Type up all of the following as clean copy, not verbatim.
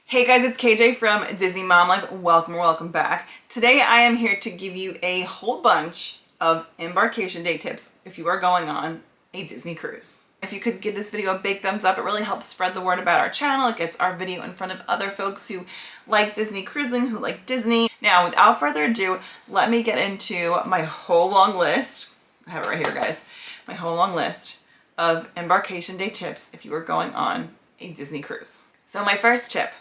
Hey guys, it's KJ from Disney Mom Life. Welcome back. Today I am here to give you a whole bunch of embarkation day tips if you are going on a Disney cruise. If you could give this video a big thumbs up, it really helps spread the word about our channel. It gets our video in front of other folks who like Disney cruising, who like Disney. Now, without further ado, let me get into my whole long list. I have it right here, guys. My whole long list of embarkation day tips if you are going on a Disney cruise. So my first tip,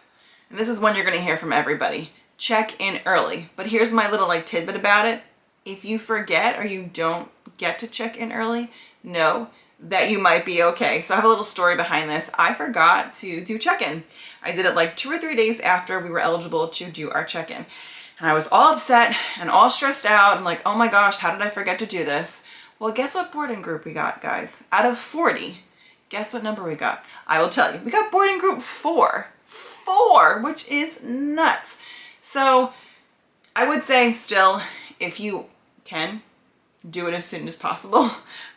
and this is one you're going to hear from everybody, check in early. But here's my little tidbit about it. If you forget or you don't get to check in early, know that you might be okay. So I have a little story behind this. I forgot to do check-in. I did it like 2 or 3 days after we were eligible to do our check-in. And I was all upset and all stressed out. I'm like, oh my gosh, how did I forget to do this? Well, guess what boarding group we got, guys? Out of 40, guess what number we got? I will tell you. We got boarding group 4. 4, which is nuts. So I would say still, if you can, do it as soon as possible,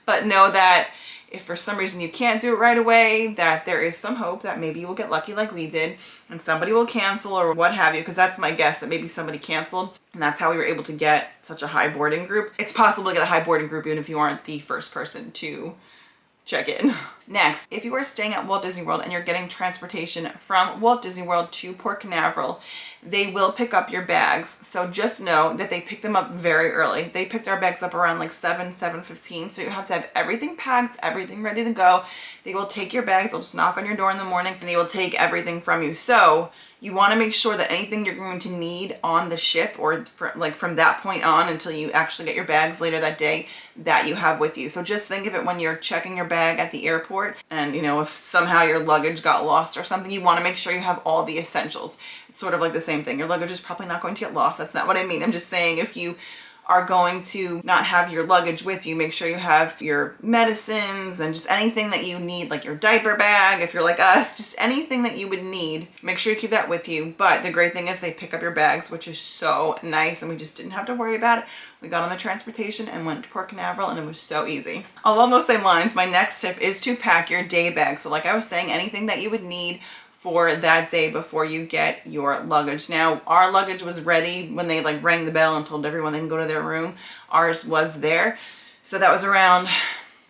but know that if for some reason you can't do it right away, that there is some hope that maybe you will get lucky like we did and somebody will cancel or what have you, because that's my guess, that maybe somebody canceled and that's how we were able to get such a high boarding group. It's possible to get a high boarding group even if you aren't the first person to check in. Next, if you are staying at Walt Disney World and you're getting transportation from Walt Disney World to Port Canaveral, they will pick up your bags. So just know that they pick them up very early. They picked our bags up around like 7:15. So you have to have everything packed, everything ready to go. They will take your bags. They'll just knock on your door in the morning and they will take everything from you. So you want to make sure that anything you're going to need on the ship or from that point on until you actually get your bags later that day, that you have with you. So just think of it when you're checking your bag at the airport and if somehow your luggage got lost or something, you want to make sure you have all the essentials. It's sort of like the same thing. Your luggage is probably not going to get lost. That's not what I mean. I'm just saying if you are going to not have your luggage with you, make sure you have your medicines and just anything that you need, like your diaper bag, if you're like us, just anything that you would need, make sure you keep that with you. But the great thing is they pick up your bags, which is so nice, and we just didn't have to worry about it. We got on the transportation and went to Port Canaveral and it was so easy. Along those same lines, my next tip is to pack your day bag. So like I was saying, anything that you would need for that day before you get your luggage. Now, our luggage was ready when they rang the bell and told everyone they can go to their room. Ours was there. So that was around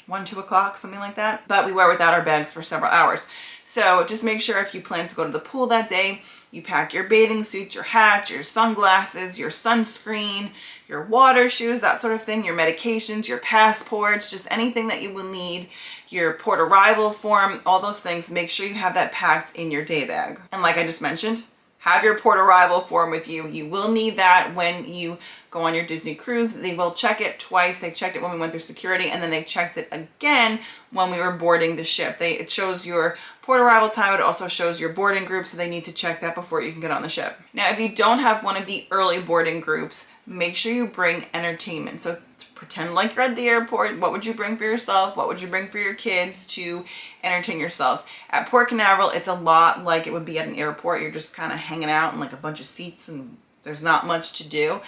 1, 2 o'clock, something like that. But we were without our bags for several hours. So just make sure if you plan to go to the pool that day, you pack your bathing suit, your hat, your sunglasses, your sunscreen, your water shoes, that sort of thing, your medications, your passports, just anything that you will need, your port arrival form, all those things. Make sure you have that packed in your day bag. And like I just mentioned, have your port arrival form with you. You will need that when you go on your Disney cruise. They will check it twice. They checked it when we went through security and then they checked it again when we were boarding the ship. It shows your port arrival time. It also shows your boarding group, so they need to check that before you can get on the ship. Now, if you don't have one of the early boarding groups, make sure you bring entertainment. So pretend like you're at the airport. What would you bring for yourself? What would you bring for your kids to entertain yourselves? At Port Canaveral, it's a lot like it would be at an airport. You're just kind of hanging out in like a bunch of seats and there's not much to do.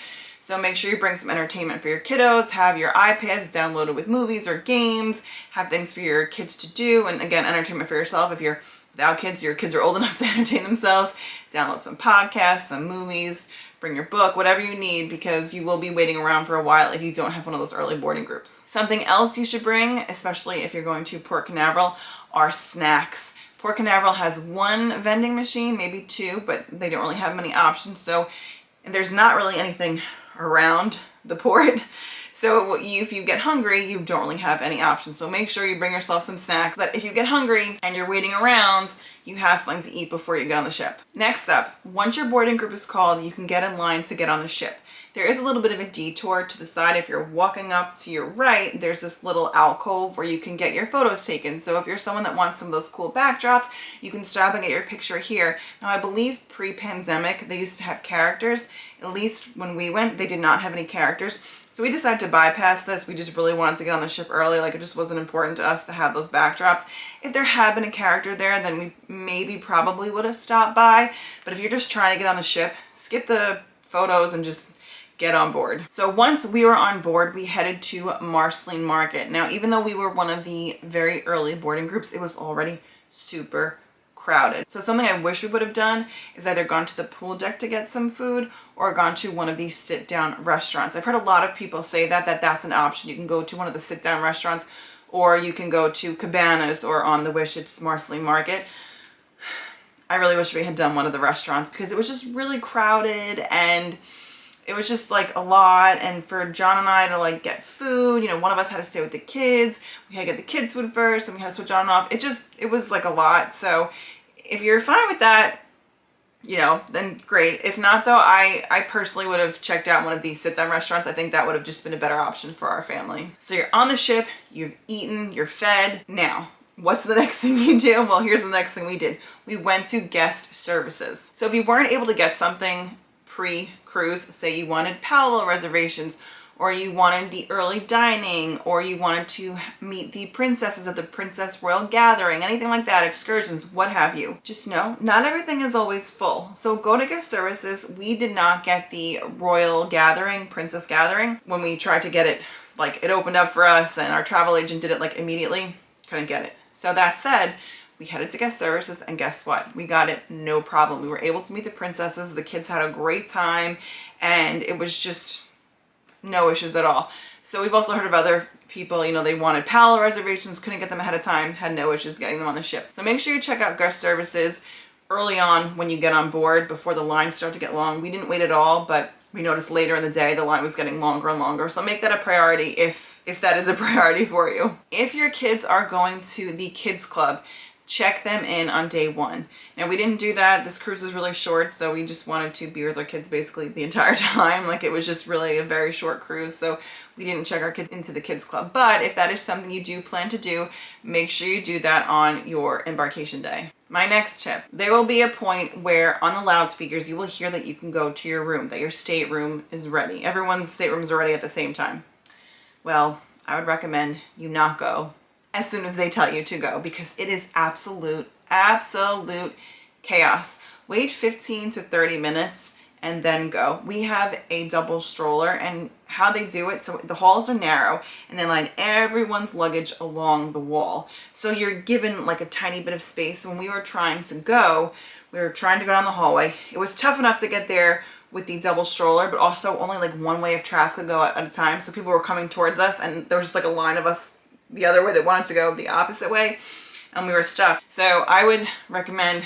So make sure you bring some entertainment for your kiddos, have your iPads downloaded with movies or games, have things for your kids to do, and again, entertainment for yourself. If you're without kids, your kids are old enough to entertain themselves, download some podcasts, some movies, bring your book, whatever you need, because you will be waiting around for a while if you don't have one of those early boarding groups. Something else you should bring, especially if you're going to Port Canaveral, are snacks. Port Canaveral has one vending machine, maybe 2, but they don't really have many options. So there's not really anything around the port. So if you get hungry, you don't really have any options. So make sure you bring yourself some snacks, that if you get hungry and you're waiting around, you have something to eat before you get on the ship. Next up, once your boarding group is called, you can get in line to get on the ship. There is a little bit of a detour to the side. If you're walking up to your right, there's this little alcove where you can get your photos taken. So if you're someone that wants some of those cool backdrops, you can stop and get your picture here. Now, I believe pre-pandemic, they used to have characters. At least when we went, they did not have any characters. So we decided to bypass this. We just really wanted to get on the ship early. It just wasn't important to us to have those backdrops. If there had been a character there, then we probably would have stopped by. But if you're just trying to get on the ship, skip the photos and just get on board. So once we were on board, we headed to Marceline Market. Now, even though we were one of the very early boarding groups, it was already super crowded. So something I wish we would have done is either gone to the pool deck to get some food or gone to one of these sit down restaurants. I've heard a lot of people say that's an option. You can go to one of the sit down restaurants, or you can go to Cabanas or on the Wish, it's Marsley Market. I really wish we had done one of the restaurants because it was just really crowded and it was just like a lot. And for John and I to like get food, you know, one of us had to stay with the kids. We had to get the kids food first and we had to switch on and off. It was like a lot. So if you're fine with that, you know, then great. If not though, I personally would have checked out one of these sit down restaurants. I think that would have just been a better option for our family. So you're on the ship, you've eaten, you're fed. Now, what's the next thing you do? Well, here's the next thing we did. We went to guest services. So if you weren't able to get something pre-cruise, say you wanted parallel reservations, or you wanted the early dining, or you wanted to meet the princesses at the Princess Royal Gathering, anything like that, excursions, what have you. Just know, not everything is always full. So go to guest services. We did not get the Royal Gathering, Princess Gathering. When we tried to get it, like it opened up for us and our travel agent did it like immediately, couldn't get it. So that said, we headed to guest services and guess what? We got it no problem. We were able to meet the princesses. The kids had a great time and it was just no issues at all. So we've also heard of other people, you know, they wanted parallel reservations, couldn't get them ahead of time, had no issues getting them on the ship. So make sure you check out guest services early on when you get on board before the lines start to get long. We didn't wait at all, but we noticed later in the day the line was getting longer and longer. So make that a priority if that is a priority for you. If your kids are going to the kids club, check them in on day one. Now we didn't do that. This cruise was really short, so we just wanted to be with our kids basically the entire time. Like it was just really a very short cruise, so we didn't check our kids into the kids club. But if that is something you do plan to do, make sure you do that on your embarkation day. My next tip, there will be a point where on the loudspeakers you will hear that you can go to your room, that your stateroom is ready. Everyone's staterooms are ready at the same time. Well, I would recommend you not go as soon as they tell you to go because it is absolute chaos. Wait 15 to 30 minutes and then go. We have a double stroller and how they do it, so the halls are narrow and they line everyone's luggage along the wall. So you're given like a tiny bit of space. When we were trying to go down the hallway. It was tough enough to get there with the double stroller, but also only like one way of traffic could go at a time. So people were coming towards us and there was just like a line of us the other way that wanted to go the opposite way and we were stuck. So I would recommend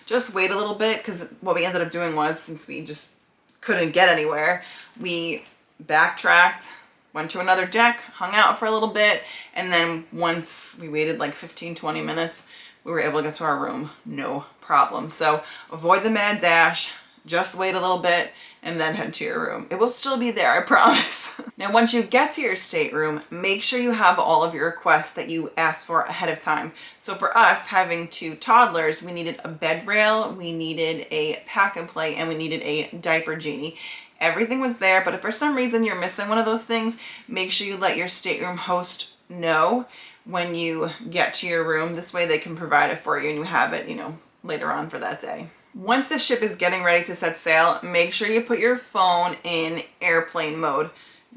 just wait a little bit because what we ended up doing was, since we just couldn't get anywhere, we backtracked, went to another deck, hung out for a little bit, and then once we waited like 15-20 minutes, we were able to get to our room, no problem. So avoid the mad dash, just wait a little bit, and then head to your room. It will still be there, I promise. Now, once you get to your stateroom, make sure you have all of your requests that you asked for ahead of time. So for us, having 2 toddlers, we needed a bed rail, we needed a pack and play, and we needed a diaper genie. Everything was there, but if for some reason you're missing one of those things, make sure you let your stateroom host know when you get to your room. This way they can provide it for you and you have it, you know, later on for that day. Once the ship is getting ready to set sail, make sure you put your phone in airplane mode.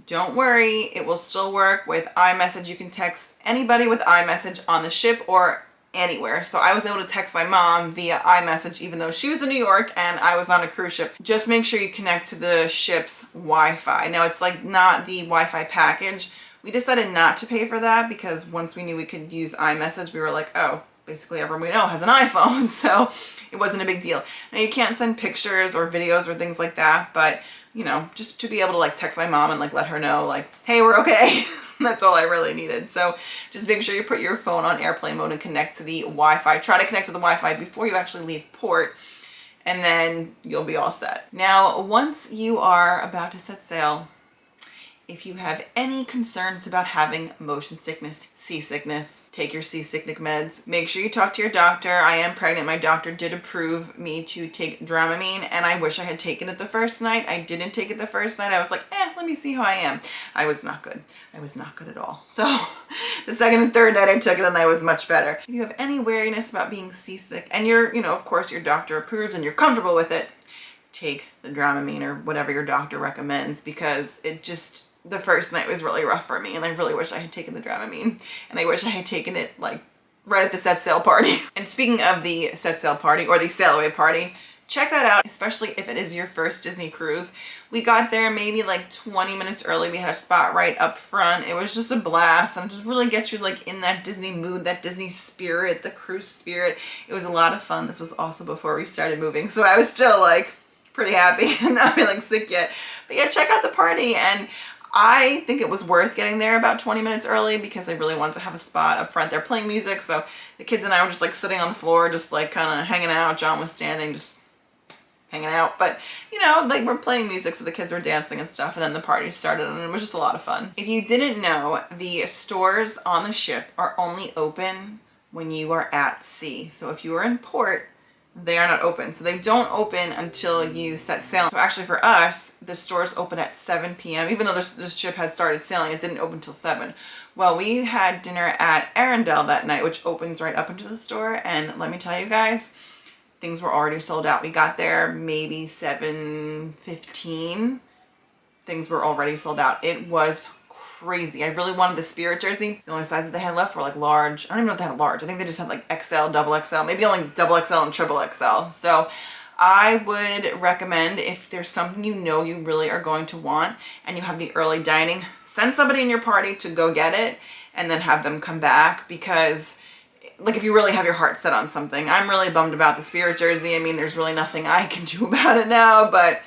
Don't worry, it will still work with iMessage. You can text anybody with iMessage on the ship or anywhere. So I was able to text my mom via iMessage even though she was in New York and I was on a cruise ship. Just make sure you connect to the ship's Wi-Fi. Now it's like not the Wi-Fi package. We decided not to pay for that because once we knew we could use iMessage, we were like, oh, basically everyone we know has an iPhone, so it wasn't a big deal. Now you can't send pictures or videos or things like that, but you know, just to be able to like text my mom and like let her know like, hey, we're okay. That's all I really needed. So just make sure you put your phone on airplane mode and connect to the Wi-Fi. Try to connect to the Wi-Fi before you actually leave port and then you'll be all set. Now, once you are about to set sail, if you have any concerns about having motion sickness, seasickness, take your seasickness meds. Make sure you talk to your doctor. I am pregnant. My doctor did approve me to take Dramamine and I wish I had taken it the first night. I didn't take it the first night. I was like, let me see how I am. I was not good. I was not good at all. So the second and third night I took it and I was much better. If you have any wariness about being seasick and you're, you know, of course your doctor approves and you're comfortable with it, take the Dramamine or whatever your doctor recommends because it just, the first night was really rough for me and I really wish I had taken the Dramamine and I wish I had taken it like right at the set sail party. And speaking of the set sail party or the sail away party, check that out, especially if it is your first Disney cruise. We got there maybe like 20 minutes early. We had a spot right up front. It was just a blast and just really get you like in that Disney mood, that Disney spirit, the cruise spirit. It was a lot of fun. This was also before we started moving, so I was still like pretty happy and not feeling sick yet. But yeah, check out the party. And I think it was worth getting there about 20 minutes early because I really wanted to have a spot up front. They're playing music, so the kids and I were just like sitting on the floor, just like kind of hanging out. John was standing, just hanging out. But you know, like we're playing music, so the kids were dancing and stuff, and then the party started, and it was just a lot of fun. If you didn't know, the stores on the ship are only open when you are at sea. So if you are in port, they are not open. So they don't open until you set sail. So actually for us, the stores open at 7 p.m. Even though this ship had started sailing, it didn't open till 7. Well, we had dinner at Arendelle that night, which opens right up into the store. And let me tell you guys, things were already sold out. We got there maybe 7:15. Things were already sold out. It was crazy. I really wanted the Spirit jersey. The only sizes they had left were like large. I don't even know if they had large. I think they just had like XL, double XL, maybe only double XL and triple XL. So I would recommend, if there's something you know you really are going to want and you have the early dining, send somebody in your party to go get it and then have them come back, because like if you really have your heart set on something. I'm really bummed about the Spirit jersey. I mean, there's really nothing I can do about it now, but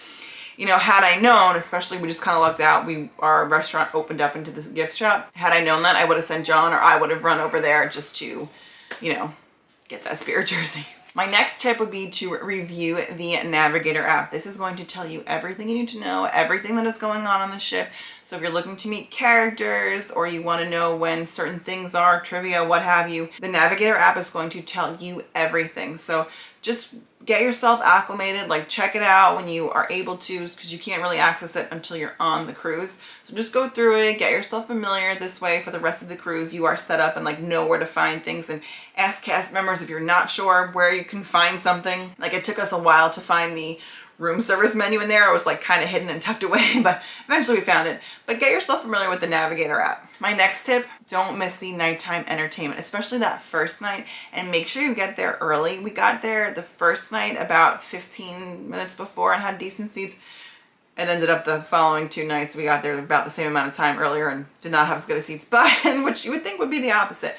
you know, had I known, especially we just kind of lucked out, our restaurant opened up into this gift shop. Had I known that, I would have sent John, or I would have run over there just to, you know, get that Spirit jersey. My next tip would be to review the Navigator app. This is going to tell you everything you need to know, everything that is going on the ship. So if you're looking to meet characters or you want to know when certain things are, trivia, what have you, the Navigator app is going to tell you everything. So just get yourself acclimated, like check it out when you are able to, because you can't really access it until you're on the cruise. So just go through it, get yourself familiar. This way for the rest of the cruise, you are set up and like know where to find things, and ask cast members if you're not sure where you can find something. Like it took us a while to find the room service menu in there. It was like kind of hidden and tucked away, but eventually we found it. But get yourself familiar with the Navigator app. My next tip, don't miss the nighttime entertainment, especially that first night, and make sure you get there early. We got there the first night about 15 minutes before and had decent seats. It ended up the following 2 nights we got there about the same amount of time earlier and did not have as good a seats, but which you would think would be the opposite.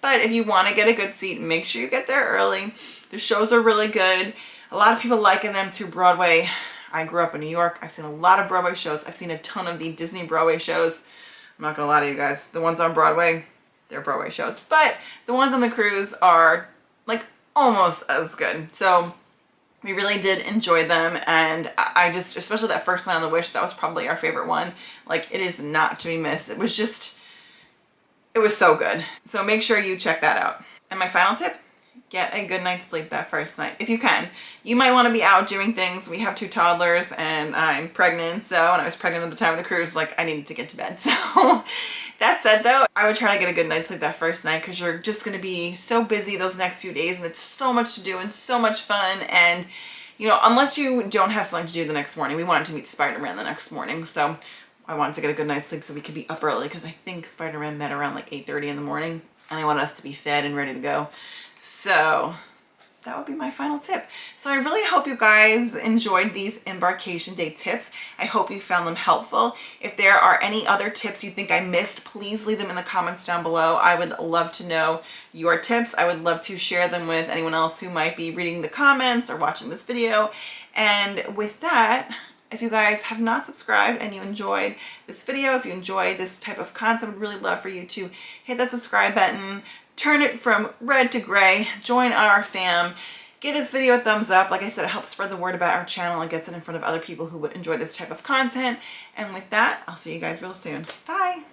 But if you want to get a good seat, make sure you get there early. The shows are really good. A lot of people liken them to Broadway. I grew up in New York. I've seen a lot of Broadway shows. I've seen a ton of the Disney Broadway shows. I'm not gonna lie to you guys. The ones on Broadway, they're Broadway shows. But the ones on the cruise are like almost as good. So we really did enjoy them. And I just, especially that first night on the Wish, that was probably our favorite one. Like it is not to be missed. It was just, it was so good. So make sure you check that out. And my final tip, get a good night's sleep that first night if you can. You might want to be out doing things. We have 2 toddlers and I'm pregnant. So when I was pregnant at the time of the cruise, like I needed to get to bed. So that said though, I would try to get a good night's sleep that first night, because you're just going to be so busy those next few days and it's so much to do and so much fun. And you know, unless you don't have something to do the next morning, we wanted to meet Spider-Man the next morning. So I wanted to get a good night's sleep so we could be up early, because I think Spider-Man met around like 8:30 in the morning and I wanted us to be fed and ready to go. So that would be my final tip. So I really hope you guys enjoyed these embarkation day tips. I hope you found them helpful. If there are any other tips you think I missed, please leave them in the comments down below. I would love to know your tips. I would love to share them with anyone else who might be reading the comments or watching this video. And with that, if you guys have not subscribed and you enjoyed this video, if you enjoy this type of content, I would really love for you to hit that subscribe button, turn it from red to gray, join our fam, give this video a thumbs up. Like I said, it helps spread the word about our channel and gets it in front of other people who would enjoy this type of content. And with that, I'll see you guys real soon. Bye.